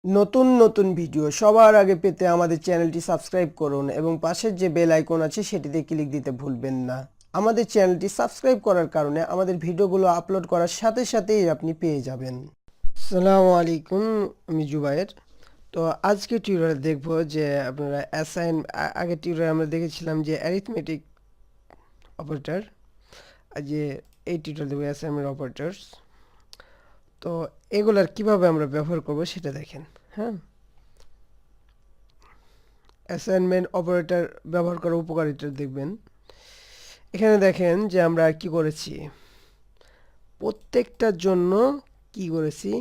নতুন নতুন ভিডিও সবার আগে পেতে আমাদের চ্যানেলটি সাবস্ক্রাইব করুন এবং পাশের যে বেল আইকন আছে সেটিতে ক্লিক দিতে ভুলবেন না। আমাদের চ্যানেলটি সাবস্ক্রাইব করার কারণে আমাদের ভিডিওগুলো আপলোড করার সাথে সাথেই আপনি পেয়ে যাবেন। আসসালামু আলাইকুম, আমি জুবায়ের। তো আজকে টিউটোরিয়ালে দেখব যে আপনারা আগে টিউটোরিয়ালে আমরা দেখেছিলাম যে অ্যারিথমেটিক অপারেটর, আর যে এই টিউটোরিয়াল দেখব অ্যাসাইনমেন্ট অপারেটরস। তো এগুলার কিভাবে আমরা ব্যবহার করব সেটা দেখেন। হ্যাঁ, অ্যাসাইনমেন্ট অপারেটর ব্যবহার করার উপকারিতা দেখবেন। এখানে দেখেন যে আমরা কি করেছি, প্রত্যেকটার জন্য কি করেছি,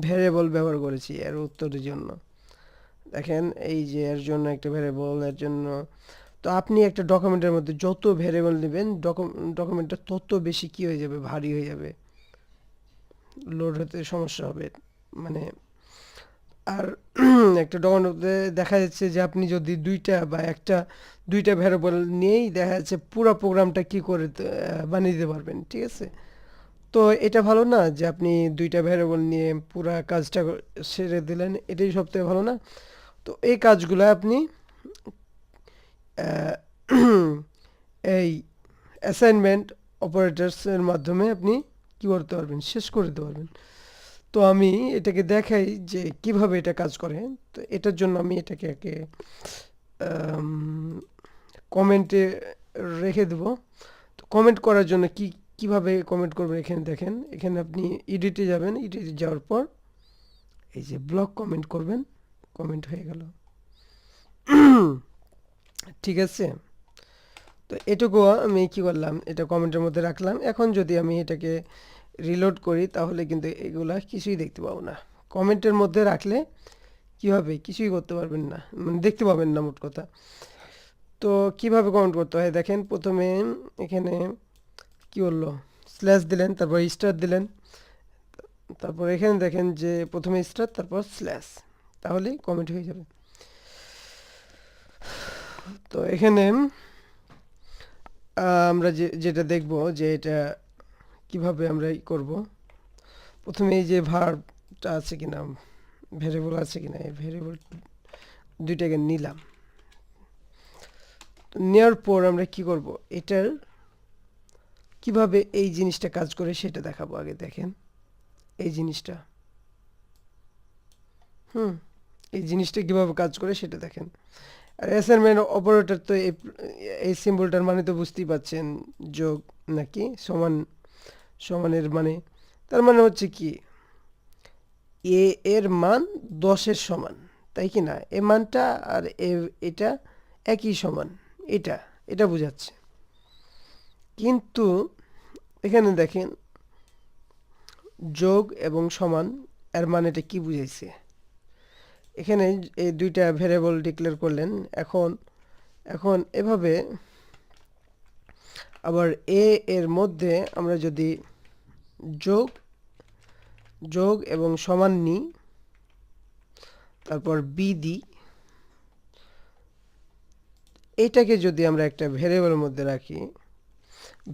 ভ্যারিয়েবল ব্যবহার করেছি এর উত্তরের জন্য। দেখেন এই যে এর জন্য একটা ভ্যারিয়েবল, এর জন্য। তো আপনি একটা ডকুমেন্টের মধ্যে যত ভ্যারিয়েবল নেবেন ডকুমেন্টটা তত বেশি কি হয়ে যাবে, ভারী হয়ে যাবে, লোড হতে সমস্যা হবে। মানে আর একটা ডকুমেন্টে দেখা যাচ্ছে যে আপনি যদি দুইটা ভ্যারিয়েবল নিয়েই দেখা যাচ্ছে পুরো প্রোগ্রামটা কি করে বানিয়ে দিতে পারবেন। ঠিক আছে, তো এটা ভালো না যে আপনি দুইটা ভ্যারিয়েবল নিয়ে পুরা কাজটা সেরে দিলেন, এটাই সবথেকে ভালো না। তো এই কাজগুলো আপনি আহ, এই অ্যাসাইনমেন্ট অপারেটরসের মাধ্যমে আপনি কি করতে পারবেন, শেষ করে দিতে পারবেন। তো আমি এটাকে দেখাই যে কিভাবে এটা কাজ করে। তো এটার জন্য আমি এটাকে কমেন্টে রেখে দেব। তো কমেন্ট করার জন্য কিভাবে কমেন্ট করবেন এখানে দেখেন। এখানে আপনি এডিটে যাবেন, এডিটে যাওয়ার পর এই যে ব্লক কমেন্ট করবেন, কমেন্ট হয়ে গেল। ঠিক আছে, তো এটুকু আমি কি করলাম, এটা কমেন্টের মধ্যে রাখলাম। এখন যদি আমি এটাকে রিলোড করি তাহলে কিন্তু এগুলা কিছুই দেখতে পাবো না। কমেন্টের মধ্যে রাখলে কি হবে, কিছুই করতে পারবেন না, মানে দেখতে পাবেন না মোট কথা। তো কিভাবে কমেন্ট করতে হয় দেখেন। প্রথমে এখানে কি বললো, স্ল্যাশ দিলেন, তারপর স্টার দিলেন, তারপর এখানে দেখেন যে প্রথমে স্টার তারপর স্ল্যাশ, তাহলেই কমেন্ট হয়ে যাবে। তো এখানে আমরা যেটা দেখব যে এটা কিভাবে আমরা করব। প্রথমে এই যে ভার্বটা আছে কিনা, ভেরিয়েবল আছে কিনা, এই ভেরিয়েবল দুইটাকে নিলাম। নেওয়ার পর আমরা কি করব, এটার কিভাবে এই জিনিসটা কাজ করে সেটা দেখাবো। আগে দেখেন এই জিনিসটা, এই জিনিসটা কিভাবে কাজ করে সেটা দেখেন। আর অ্যাসাইনমেন্ট অপারেটর তো এই সিম্বলটার মানে তো বুঝতেই পাচ্ছেন, যোগ নাকি সমান, সমানের মানে, তার মানে হচ্ছে কি এ এর মান 10-এর সমান, তাই কি না? এ মানটা আর এটা একই সমান, এটা এটা বোঝাচ্ছে। কিন্তু এখানে দেখেন যোগ এবং সমান, এর মানেটা কি বুঝাইছে। এখানে এই দুইটা ভ্যারিয়েবল ডিক্লেয়ার করলেন। এখন এখন এভাবে আবার এর মধ্যে আমরা যদি যোগ যোগ এবং সমান নিই, তারপর বি দিই, এটাকে যদি আমরা একটা ভ্যারিয়েবলের মধ্যে রাখি,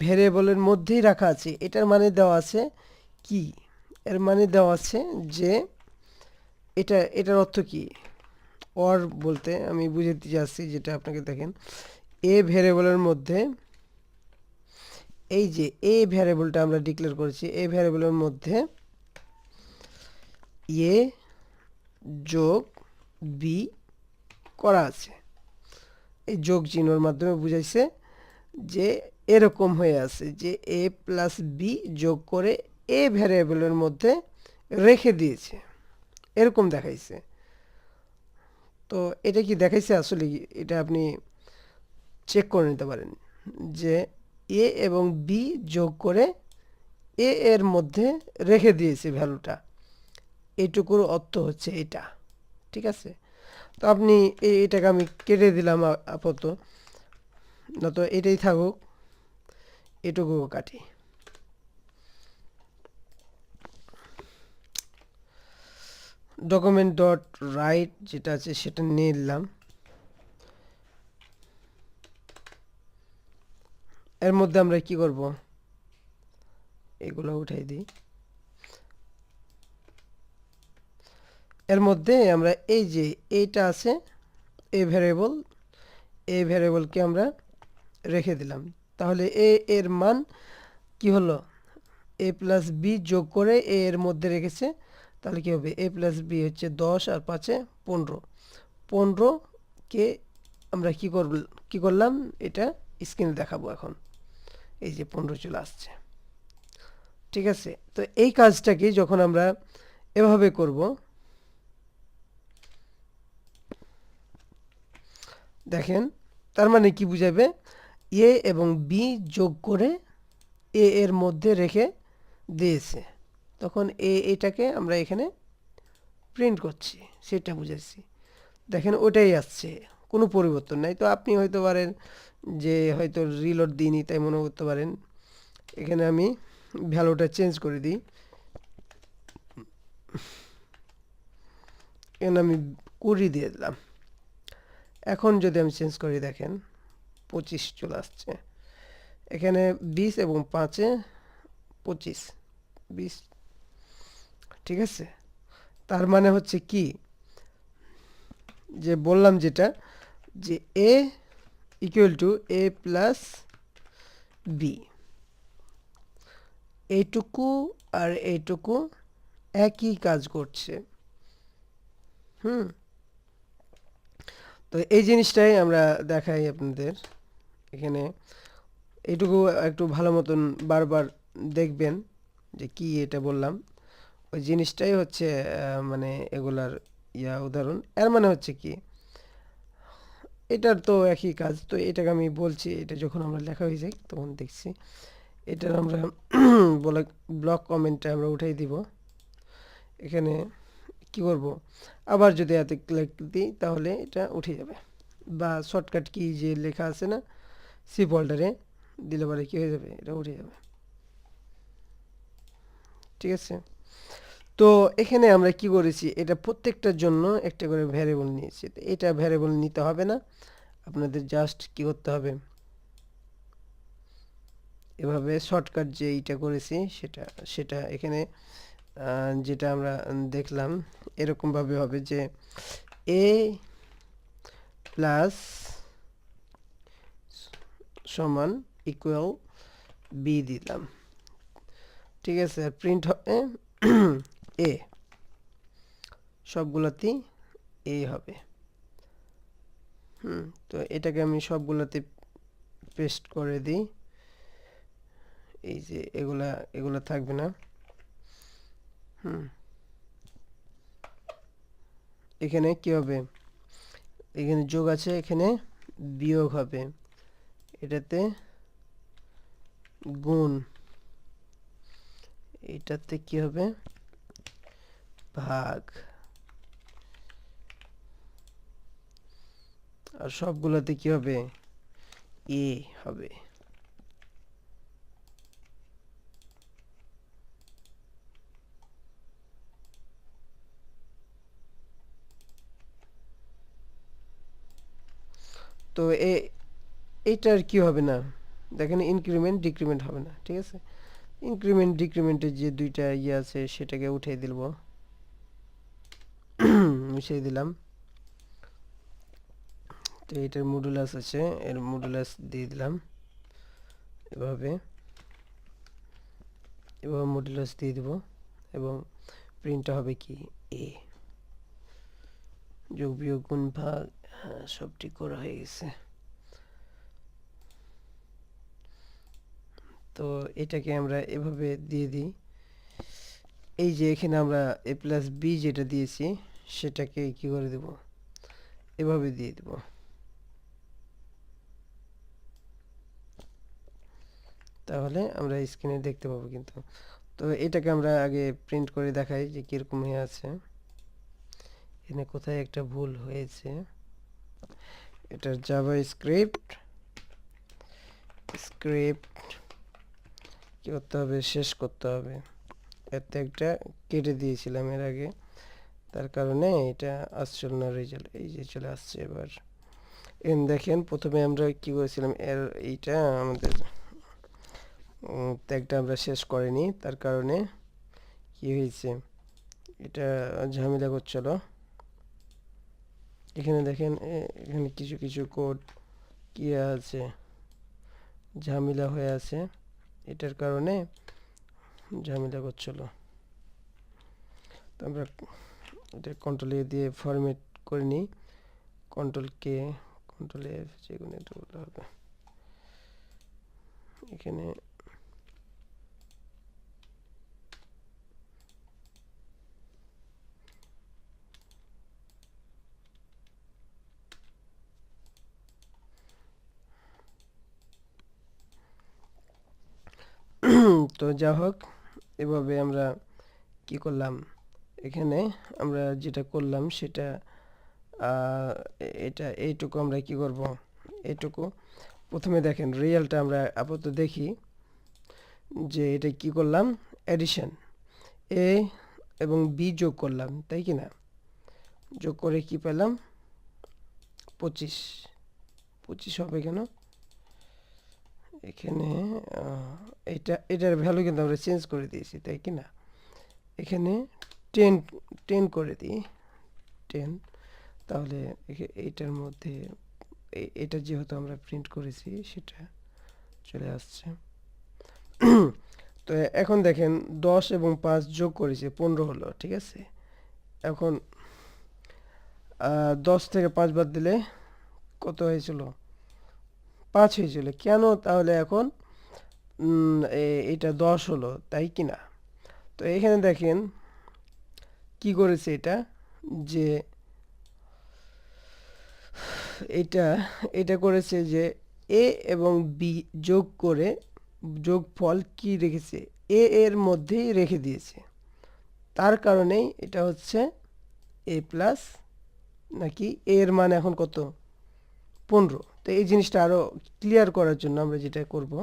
ভ্যারিয়েবলের মধ্যেই রাখা আছে, এটার মানে দেওয়া আছে কি, এর মানে দেওয়া আছে যে এটার অর্থ কি। অর বলতে আমি বুঝাতে যাচ্ছি, যেটা আপনাকে দেখেন এ ভ্যারিয়েবলের মধ্যে, এই যে এ ভ্যারিয়েবলটা আমরা ডিক্লেয়ার করেছি, এই ভ্যারিয়েবলের মধ্যে এ যোগ বি করা আছে। এই যোগ চিহ্নর মাধ্যমে বুঝাইছে যে এরকম হয়ে আছে যে এ প্লাস বি যোগ করে এ ভ্যারিয়েবলের মধ্যে রেখে দিয়েছে, এরকম দেখাইছে। তো এটা কি দেখাইছে আসলে, এটা আপনি চেক করে নিতে পারেন যে এ এবং বি যোগ করে এর মধ্যে রেখে দিয়েছে ভ্যালুটা, এইটুকুর অর্থ হচ্ছে এটা। ঠিক আছে, তো আপনি এটাকে আমি কেটে দিলাম আপাতত, না তো এটাই থাকুক, এটুকু কাটি। ডকুমেন্ট ডট রাইট যেটা আছে সেটা নিয়ে নিলাম। এর মধ্যে আমরা কি করব, এগুলো উঠাই দিই। এর মধ্যে আমরা এই যে এইটা আছে এ ভ্যারিয়েবলকে আমরা রেখে দিলাম। তাহলে এর মান কি হলো, a প্লাস বি যোগ করে a এর মধ্যে রেখেছে, তাহলে কি হবে, a প্লাস বি হচ্ছে 10 আর 5-এ 15। 15কে আমরা কি করলাম, এটা স্ক্রিনে দেখাবো এখন। এই যে 15 চলে আসছে। ঠিক আছে, তো এই কাজটাকে যখন আমরা এভাবে করব, দেখেন তার মানে কি বুঝাবে, এ এবং বি যোগ করে এ এর মধ্যে রেখে দিয়েছে, তখন এটাকে আমরা এখানে প্রিন্ট করছি, সেটা বুঝাচ্ছি। দেখেন ওটাই আসছে, কোনো পরিবর্তন নাই। তো আপনি হয়তো পারেন যে হয়তো রিলোড দিইনি তাই মনে করতে পারেন। এখানে আমি ভ্যালুটা চেঞ্জ করে দিই, এখানে আমি 20 দিয়ে দিলাম। এখন যদি আমি চেঞ্জ করি, দেখেন 25 চলে আসছে। এখানে 20 এবং 5-এ 25, 20। ঠিক আছে, তার মানে হচ্ছে কি, যে বললাম যেটা, যে a equal to a plus B, এইটুকু আর এইটুকু একই কাজ করছে। তো এই জিনিসটাই আমরা দেখাই আপনাদের এখানে। এইটুকু একটু ভালো মতন বারবার দেখবেন যে কি এটা বললাম, ওই জিনিসটাই হচ্ছে মানে এগুলার উদাহরণ। এর মানে হচ্ছে কি, এটার তো একই কাজ। তো এটাকে আমি বলছি, এটা যখন আমরা লেখা হয়ে যায় তখন দেখছি এটার আমরা ব্লক কমেন্টটা আমরা উঠাই দিব। এখানে কি করব, আবার যদি এতে ক্লিক দিই তাহলে এটা উঠে যাবে, বা শর্টকাট কি যে লেখা আছে না সি ফোল্ডারে দিলে পরে কি হয়ে যাবে, এটা উঠে যাবে। ঠিক আছে, তো এখানে আমরা কি করেছি, এটা প্রত্যেকটার জন্য একটা করে ভ্যারিয়েবল নিয়েছি। তো এটা ভ্যারিয়েবল নিতে হবে না, আপনাদের জাস্ট কি করতে হবে, এভাবে শর্টকাট যে এইটা করেছি সেটা সেটা এখানে যেটা আমরা দেখলাম এরকমভাবে হবে যে a প্লাস সমান ইকুয়াল বি দিলাম। ঠিক আছে, প্রিন্ট হবে এ, সবগুলোতেই এ হবে। তো এটাকে আমি সবগুলোতে পেস্ট করে দিই। এই যে এগুলা থাকবে না। এখানে কি হবে, এখানে যোগ আছে, এখানে বিয়োগ হবে, এটাতে গুণ, এটাতে কি হবে, ভাগ, আর সবগুলোতে কি হবে, এ হবে। তো এইটার কি হবে না, দেখেন ইনক্রিমেন্ট ডিক্রিমেন্ট হবে না। ঠিক আছে, ইনক্রিমেন্ট ডিক্রিমেন্টের যে দুইটা আছে সেটাকে উঠিয়ে দিলব, মুছিয়ে দিলাম। তো এটার মডুলাস আছে, এর মডুলাস দিয়ে দিলাম এভাবে, এভাবে মডুলাস দিয়ে দিব, এবং প্রিন্টটা হবে কি, এ। যোগ বিয়োগ গুণ ভাগ, হ্যাঁ সব ঠিক করা হয়ে গেছে। তো এটাকে আমরা এভাবে দিয়ে দিই। এই যে এখানে আমরা a প্লাস বি যেটা দিয়েছি সেটাকে কি করে দেব, এভাবে দিয়ে দেব। তাহলে আমরা স্ক্রিনে দেখতে পাবো কিন্তু। তো এটাকে আমরা আগে প্রিন্ট করে দেখাই যে কিরকম হয়ে আছে। এখানে কোথায় একটা ভুল হয়েছে, এটার জাভাস্ক্রিপ্ট কি করতে হবে, শেষ করতে হবে। এতে একটা কেটে দিয়েছিলাম এর আগে, তার কারণে এটা আসছিল না রেজাল্ট। এই যে চলে আসছে এবার। দেখেন প্রথমে আমরা কি করেছিলাম, এইটা আমাদের ট্যাগটা আমরা শেষ করিনি, তার কারণে কি হয়েছে, এটা ঝামেলা করছিল। এখানে দেখেন এখানে কিছু কিছু কোড কি আছে, ঝামেলা হয়ে আছে, এটার কারণে ঝামেলা করছিল। তো আমরা এটা কন্ট্রোল এ দিয়ে ফরম্যাট করে নিই, কন্ট্রোল কে কন্ট্রোল এফ যে কোনো একটা বলতে হবে। এখানে তো যা হোক, এভাবে আমরা কি করলাম, এখানে আমরা যেটা করলাম সেটা এটা এইটুকু আমরা কি করব, এইটুকু প্রথমে দেখেন রিয়েলটা আমরা আপাতত দেখি যে এটা কি করলাম, এডিশন এ এবং বি যোগ করলাম, তাই কি না? যোগ করে কি পেলাম, 25 25 হবে কেন, এখানে এটার ভ্যালু কিন্তু আমরা চেঞ্জ করে দিয়েছি, তাই কি না? এখানে 10 10 করে দিই, 10, তাহলে এইটার মধ্যে এটা যেহেতু আমরা প্রিন্ট করেছি সেটা চলে আসছে। তো এখন দেখেন 10 এবং 5 যোগ করেছে 15 হলো, ঠিক আছে? এখন 10 থেকে 5 বাদ দিলে কত হয়েছিল, 5 হয়েছিল। কেন তাহলে এখন এটা 10 হলো, তাই কি না? তো এখানে দেখেন কি করেছে এটা, যে এটা এটা করেছে যে এ এবং বি যোগ করে যোগফল কি রেখেছে, এ এর মধ্যেই রেখে দিয়েছে, তার কারণেই এটা হচ্ছে এ প্লাস, নাকি এ এর মান এখন কত, 15। তো এই জিনিসটা আরো ক্লিয়ার করার জন্য আমরা যেটা করব,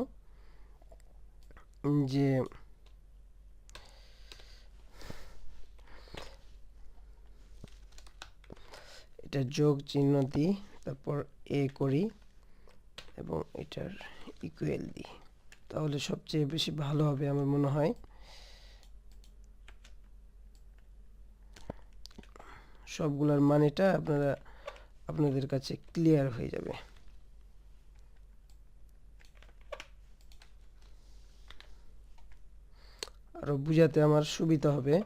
যে এটা যোগ চিহ্ন দিই, তারপর এ করি এবং এটার ইকুয়াল দিই, তাহলে সবচেয়ে বেশি ভালো হবে আমার মনে হয়। সবগুলোর মানেটা আপনাদের কাছে ক্লিয়ার হয়ে যাবে। আরো বুঝাতে আমার সুবিধা হবে।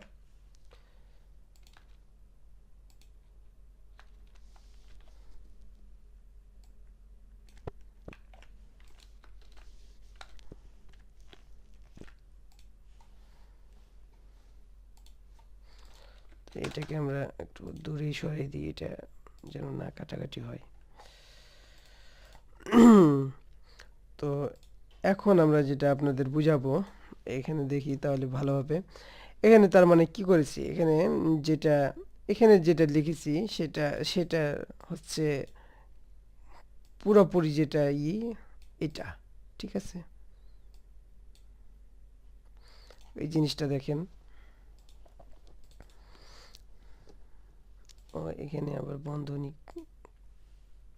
এটাকে আমরা একটু দূরেই সরিয়ে দিই, এটা যেন না কাটাকাটি হয়। তো এখন আমরা যেটা আপনাদের বুঝাবো, এখানে দেখি তাহলে ভালো হবে। এখানে তার মানে কি করেছি, এখানে যেটা এখানে যেটা লিখেছি সেটা সেটা হচ্ছে পুরোপুরি যেটা এটা, ঠিক আছে? এই জিনিসটা দেখেন, ও এখানে আবার বন্ধনী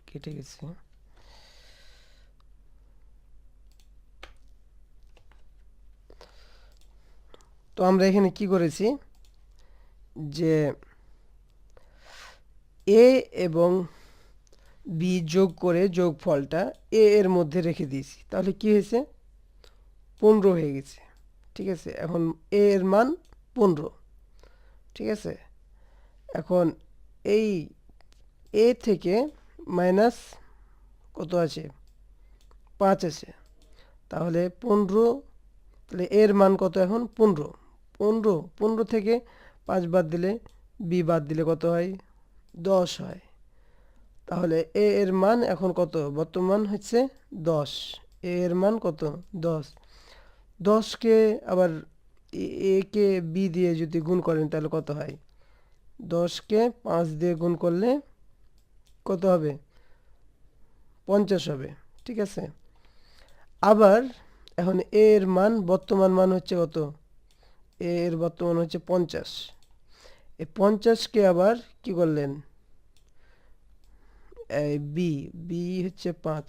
কেটে গেছে। তো আমরা এখানে কি করেছি, যে এ এবং বি যোগ করে যোগফলটা এ এর মধ্যে রেখে দিয়েছি, তাহলে কি হয়েছে, 15 হয়ে গেছে, ঠিক আছে? এখন এ এর মান 15, ঠিক আছে? এখন এই এ থেকে মাইনাস কত আছে, 5 আছে, তাহলে 15, তাহলে এর মান কত এখন, 15। 15 থেকে 5 বাদ দিলে, বি বাদ দিলে কত হয়, 10 হয়। তাহলে এ এর মান এখন কত, বর্তমান হচ্ছে 10, এ এর মান কত, 10। 10কে আবার এ কে বি দিয়ে যদি গুণ করেন তাহলে কত হয়, 10কে 5 দিয়ে গুণ করলে কত হবে, 50 হবে, ঠিক আছে? আবার এখন এ এর মান, বর্তমান মান হচ্ছে কত, এ এর বর্তমান হচ্ছে 50। এই 50কে আবার কি করলেন, এই বি বি হচ্ছে 5,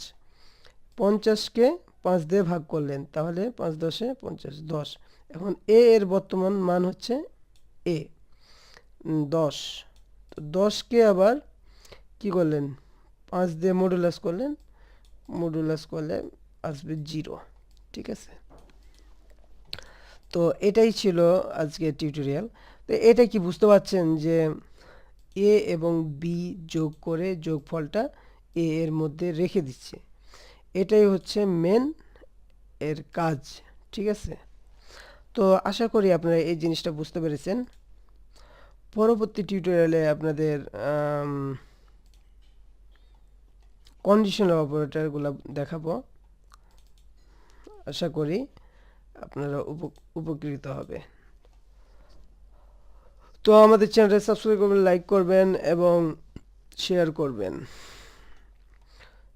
50কে 5 দিয়ে ভাগ করলেন, তাহলে 5 10 50, 10। এখন এ এর বর্তমান মান হচ্ছে এ, 10, তো 10কে আবার কি করলেন 5 দিয়ে মডুলাস করলেন, মডুলাস করলে আসবে 0। ঠিক আছে, তো এটাই ছিল আজকের টিউটোরিয়াল। তো এটা কি বুঝতে পারছেন যে এ এবং বি যোগ করে যোগফলটা এ এর মধ্যে রেখে দিচ্ছে, এটাই হচ্ছে মেন এর কাজ। ঠিক আছে, তো আশা করি আপনারা এই জিনিসটা বুঝতে পেরেছেন। পরবর্তী টিউটোরিয়ালে আপনাদের কন্ডিশনাল অপারেটরগুলো দেখাবো। আশা করি আপনারা উপকৃত হবে। তো আমাদের চ্যানেলটা সাবস্ক্রাইব করবেন, লাইক করবেন এবং শেয়ার করবেন।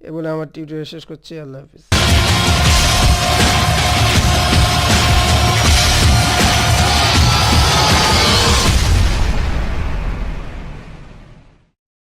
এবার আমার টিউটোরিয়াল শেষ করছি। আল্লাহ হাফিজ।